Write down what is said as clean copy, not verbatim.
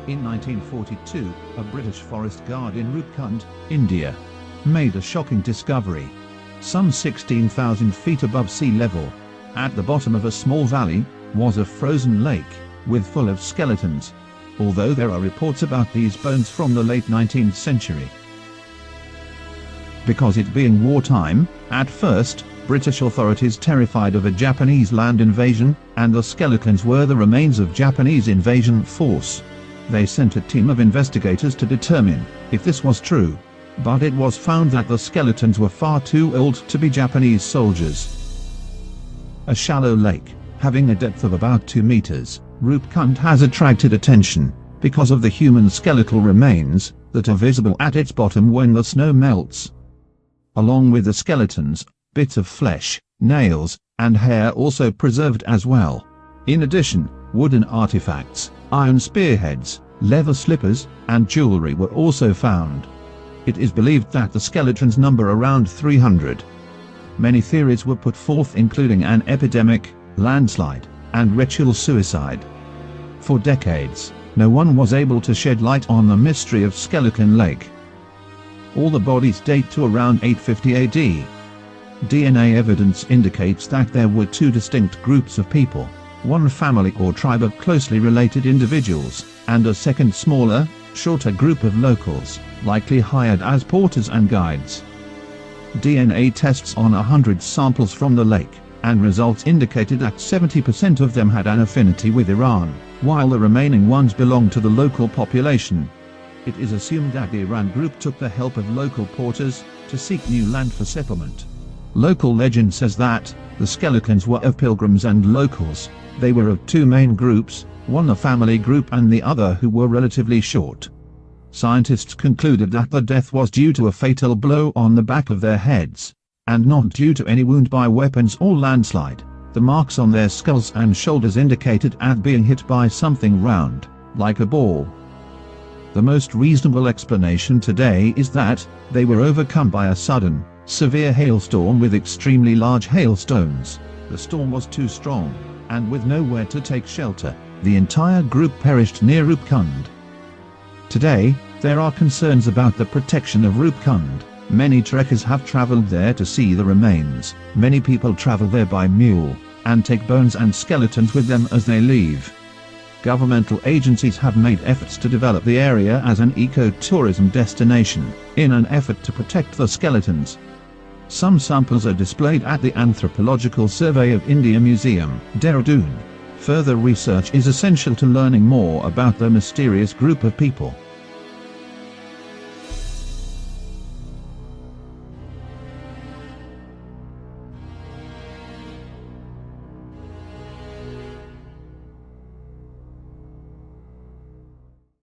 In 1942, a British forest guard in Roopkund, India, made a shocking discovery. Some 16,000 feet above sea level, at the bottom of a small valley, was a frozen lake, full of skeletons. Although there are reports about these bones from the late 19th century. Because it being wartime, at first, British authorities terrified of a Japanese land invasion, and the skeletons were the remains of Japanese invasion force. They sent a team of investigators to determine if this was true, but it was found that the skeletons were far too old to be Japanese soldiers. A shallow lake, having a depth of about 2 meters, Roopkund has attracted attention because of the human skeletal remains that are visible at its bottom when the snow melts. Along with the skeletons, bits of flesh, nails, and hair also preserved as well. In addition, wooden artifacts, iron spearheads, leather slippers, and jewelry were also found. It is believed that the skeletons number around 300. Many theories were put forth, including an epidemic, landslide, and ritual suicide. For decades, no one was able to shed light on the mystery of Skeleton Lake. All the bodies date to around 850 AD. DNA evidence indicates that there were 2 distinct groups of people, one family or tribe of closely related individuals, and a second smaller, shorter group of locals, likely hired as porters and guides. DNA tests on 100 samples from the lake, and results indicated that 70% of them had an affinity with Iran, while the remaining ones belonged to the local population. It is assumed that the Iran group took the help of local porters to seek new land for settlement. Local legend says that the skeletons were of pilgrims and locals. They were of 2 main groups, one a family group and the other who were relatively short. Scientists concluded that the death was due to a fatal blow on the back of their heads, and not due to any wound by weapons or landslide. The marks on their skulls and shoulders indicated at being hit by something round, like a ball. The most reasonable explanation today is that they were overcome by a sudden, severe hailstorm with extremely large hailstones. The storm was too strong, and with nowhere to take shelter, the entire group perished near Roopkund. Today, there are concerns about the protection of Roopkund. Many trekkers have traveled there to see the remains. Many people travel there by mule, and take bones and skeletons with them as they leave. Governmental agencies have made efforts to develop the area as an eco-tourism destination, in an effort to protect the skeletons. Some samples are displayed at the Anthropological Survey of India Museum, Dehradun. Further research is essential to learning more about the mysterious group of people.